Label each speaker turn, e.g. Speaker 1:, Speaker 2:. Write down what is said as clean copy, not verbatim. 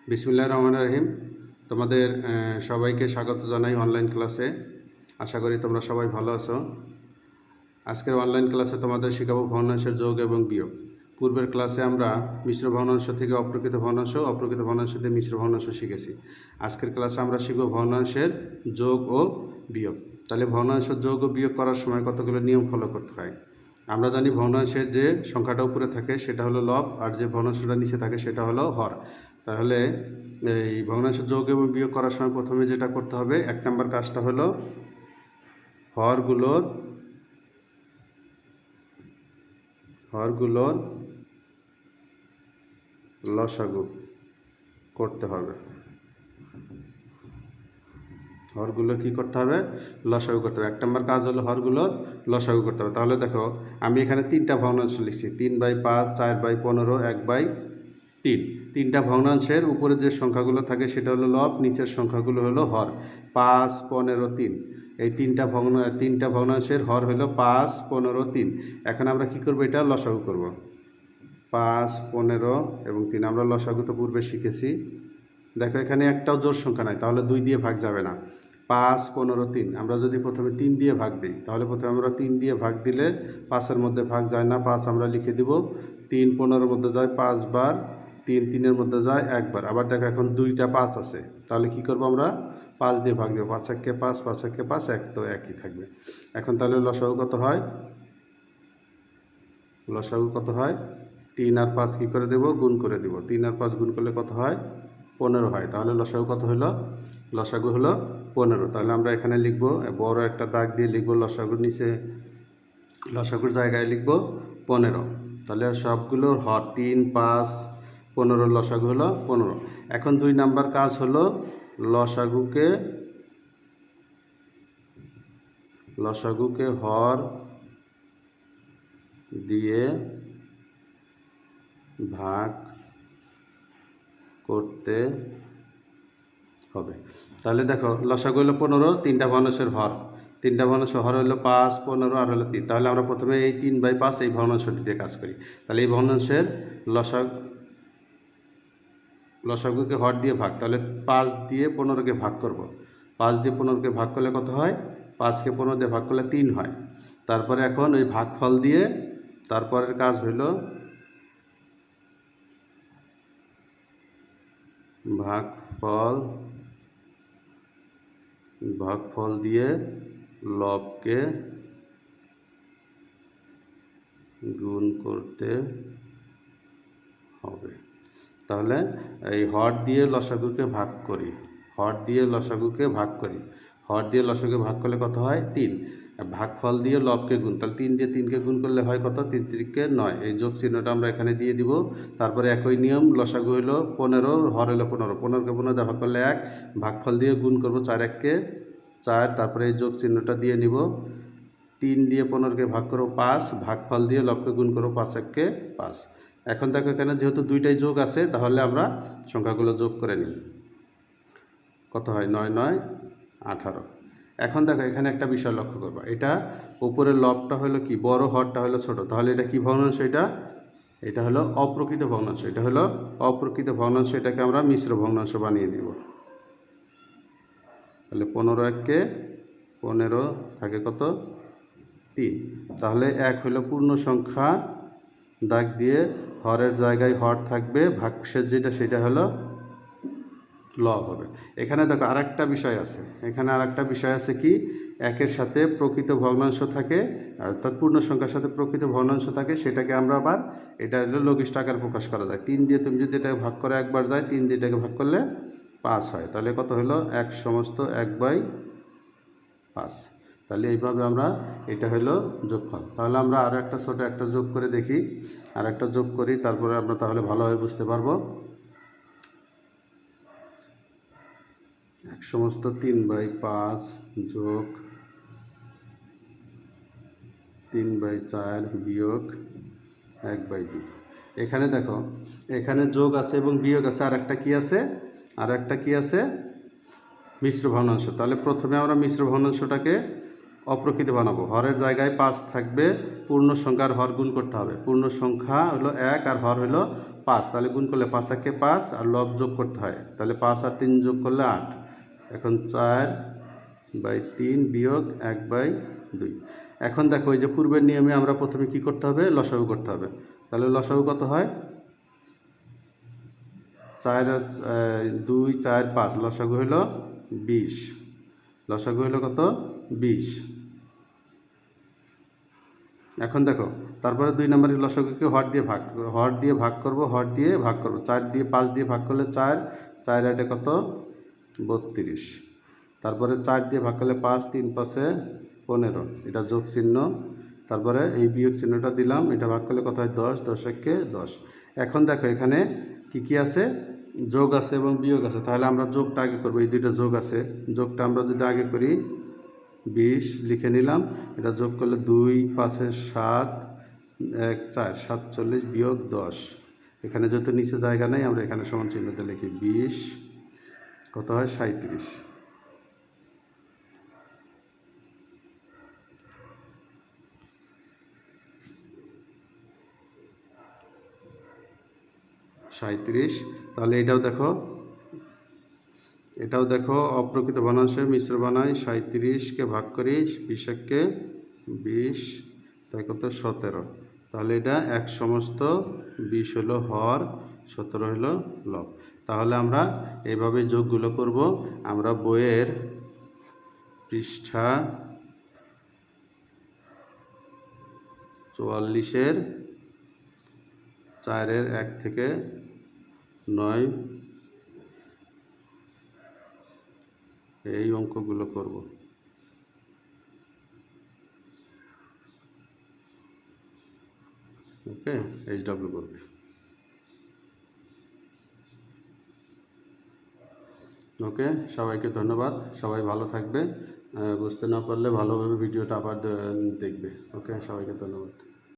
Speaker 1: বিসমিল্লাহির রহমানির রহিম। তোমাদের সবাইকে স্বাগত জানাই অনলাইন ক্লাসে। আশা করি তোমরা সবাই ভালো আছো। আজকের অনলাইন ক্লাসে তোমাদের শেখাবো ভগ্নাংশের যোগ এবং বিয়োগ। পূর্বের ক্লাসে আমরা মিশ্র ভগ্নাংশ থেকে অপ্রকৃত ভগ্নাংশ, অপ্রকৃত ভগ্নাংশ থেকে মিশ্র ভগ্নাংশ শিখেছি। আজকের ক্লাসে আমরা শিখব ভগ্নাংশের যোগ ও বিয়োগ। তাহলে ভগ্নাংশ যোগ ও বিয়োগ করার সময় কতগুলো নিয়ম ফলো করতে হয়। আমরা জানি ভগ্নাংশের যে সংখ্যাটা উপরে থাকে সেটা হলো লব, আর যে ভগ্নাংশটা নিচে থাকে সেটা হলো হর। তাহলে এই ভগ্নাংশ যোগ এবং বিয়োগ করার সময় প্রথমে যেটা করতে হবে, 1 নম্বর কাজটা হলো হরগুলোর লসাগু করতে হবে। হরগুলোর কী করতে হবে? লসাগু করতে হবে। 1 নম্বর কাজ হলো হরগুলোর লসাগু করতে হবে। তাহলে দেখো, আমি এখানে 3টা ভগ্নাংশ লিখছি, 3/5, 4/15, 1/3। 3টা ভগ্নাংশের উপরে যে সংখ্যাগুলো থাকে সেটা হলো লব, নিচের সংখ্যাগুলো হলো হর। 5, 15, 3। এই 3টা ভগ্নাংশের হর হলো 5, 15, 3। এখন আমরা কি করব? এটা লসাগু করব। 5, 15 এবং 3 আমরা লসাগু তো পূর্বে শিখেছি। দেখো, এখানে একটাও জোড় সংখ্যা নাই, তাহলে 2 দিয়ে ভাগ যাবে না। 5, 15, 3। আমরা যদি প্রথমে 3 দিয়ে ভাগ দিই, তাহলে প্রথমে আমরা 3 দিয়ে ভাগ দিলে 5-এর মধ্যে ভাগ যায় না, 5 আমরা লিখে দিব। 3 15-এর মধ্যে যায় 5 বার, 3 3-এর মধ্যে যায় 1 বার। আবার দেখো, এখন 2টা 5 আছে, তাহলে কি করব? আমরা 5 দিয়ে ভাগ দেবো। 5 একে 5, 5 একে 5, 1 তো একই থাকবে। এখন তাহলে লসাগু কত হয়? 3 আর 5 কী করে দেব? গুণ করে দেব। 3 আর 5 গুণ করলে কত হয়? 15 হয়। তাহলে লসাগু কত হলো? লসাগু হলো 15। তাহলে আমরা এখানে লিখব, বড় একটা দাগ দিয়ে লিখব, লসাগুর নিচে লসাগুর জায়গায় লিখব 15। তাহলে সবগুলোর হর 3, 5, 15, লসাগু হলো 15। এখন 2 নাম্বার কাজ হলো লসাগুকে হর দিয়ে ভাগ করতে হবে। তাহলে দেখো, লসাগু হলো 15, 3টা ভগ্নাংশের হর। 3টা ভগ্নাংশের হর হলো 5, 15 আর হলো 3। তাহলে আমরা প্রথমে এই 3/5 এই ভগ্নাংশটি দিয়ে কাজ করি। তাহলে এই ভগ্নাংশের লসাগুকে হর দিয়ে ভাগ, তাহলে 5 দিয়ে 15কে ভাগ করব। 5 দিয়ে 15কে ভাগ করলে কত হয়? 5কে 15 দিয়ে ভাগ করলে 3 হয়। তারপরে এখন ওই ভাগফল দিয়ে তারপরের কাজ হইল ভাগফল দিয়ে লবকে গুণ করতে হবে। তাহলে এই হর দিয়ে লসাগুকে ভাগ করি, হর দিয়ে লসাগুকে ভাগ করলে কত হয়? 3। ভাগফল দিয়ে লবকে গুণ, তাহলে 3 দিয়ে 3কে গুণ করলে হয় কত? 3 3কে 9। এই যোগ চিহ্নটা আমরা এখানে দিয়ে দিব। তারপরে একই নিয়ম, লসাগু হলো 15, হর হলো 15। 15কে 15 দিয়ে ভাগ করলে 1, ভাগফল দিয়ে গুণ করব, 4 1-কে 4। তারপরে এই যোগ চিহ্নটা দিয়ে নিব। 3 দিয়ে 15কে ভাগ করব 5, ভাগফল দিয়ে লবকে গুণ করব, 5 1-কে 5। এখন দেখো, এখানে যেহেতু 2টাই যোগ আছে, তাহলে আমরা সংখ্যাগুলো যোগ করে নিই। কত হয়? 9 9 18। এখন দেখো, এখানে একটা বিষয় লক্ষ্য করবা, এটা উপরের লবটা হলো কি বড়, হরটা হলো ছোট। তাহলে এটা কি ভগ্নাংশ? এটা হলো অপ্রকৃত ভগ্নাংশ। এটাকে আমরা মিশ্র ভগ্নাংশ বানিয়ে নেব। তাহলে 15 1-কে 15 থাকে কত? 3। তাহলে 1 হলো পূর্ণ সংখ্যা, দাগ দিয়ে হরের জায়গায় হর থাকবে, ভাগশেষ যেটা সেটা হলো লব হবে। এখানে দেখো আরেকটা বিষয় আছে, কি? 1-এর সাথে প্রকৃত ভগ্নাংশ থাকে, অর্থাৎ পূর্ণ সংখ্যার সাথে প্রকৃত ভগ্নাংশ থাকে, সেটাকে আমরা আবার এটা হলো লঘিষ্ঠ আকার প্রকাশ করা যায়। 3 দিয়ে তুমি যদি এটাকে ভাগ করে একবার যায়, 3 দিয়ে এটাকে ভাগ করলে 5 হয়। তাহলে কত হলো? 1 সমস্ত 1/5। তাহলে এইভাবে আমরা, এটা হলো যোগফল। তাহলে আমরা আরও একটা ছোটো একটা যোগ করে দেখি, যোগ করি, তারপরে আমরা তাহলে ভালোভাবে বুঝতে পারবো। 1 সমস্ত 3/5 যোগ 3/4 বিয়োগ 1/2। এখানে দেখো, এখানে যোগ আছে এবং বিয়োগ আছে, আর একটা কি আছে? মিশ্র ভগ্নাংশ। তাহলে প্রথমে আমরা মিশ্র ভগ্নাংশটাকে অপ্রকৃত বানাবো। হরের জায়গায় 5 থাকবে, পূর্ণ সংখ্যার হর গুণ করতে হবে। পূর্ণ সংখ্যা হলো 1 আর হর হলো 5, তাহলে গুণ করলে 5 একে 5 আর লব যোগ করতে হয়, তাহলে 5 আর 3 যোগ করলে 8। এখন 4/3 বিয়োগ 1/2। এখন দেখো এই যে পূর্বের নিয়মে আমরা প্রথমে কি করতে হবে, লসাগু করতে হবে। তাহলে লসাগু কত হয়, 4 আর 2 4 5, লসাগু হলো 20। লসাগু হলো কত, 20। এখন দেখো তারপরে 2 নম্বরের লসাগুকে হর দিয়ে ভাগ করব, 4 দিয়ে 5 দিয়ে ভাগ করলে 4, 4 8 কত 32। তারপরে 4 দিয়ে ভাগ করলে 5, 3 5 15, এটা যোগ চিহ্ন। তারপরে এই বিয়োগ চিহ্নটা দিলাম, এটা ভাগ করলে কত হয় 10, 10 একে 10। এখন দেখো এখানে কি আছে, যোগ আছে এবং বিয়োগ আছে, তাহলে আমরা যোগটা আগে করব। এই দুইটা যোগ আছে, যোগটা আমরা যদি আগে করি 20 লিখে নিলাম, এটা যোগ করলে 2 5 7 1 4 47 বিয়োগ 10। এখানে যেহেতু নিচে জায়গা নেই, আমরা এখানে সমান চিহ্নতে লিখি 20 কত হয় 37। তাহলে এটাও দেখো অপ্রকৃত ভগ্নাংশে মিশ্র বানাই, 37কে ভাগ করি 20 20, তাই কত 17। তাহলে এটা 1 সমস্ত 20 হলো হর, 17 হলো লব। তাহলে আমরা এইভাবে যোগগুলো করব। আমরা বইয়ের পৃষ্ঠা 44-এর 4-এর 1 থেকে 9 এই অঙ্কগুলো করব। ওকে, HW করবে। ওকে, সবাইকে ধন্যবাদ, সবাই ভালো থাকবে। বুঝতে না পারলে ভালোভাবে ভিডিওটা আবার দেখবে। ওকে, সবাইকে ধন্যবাদ।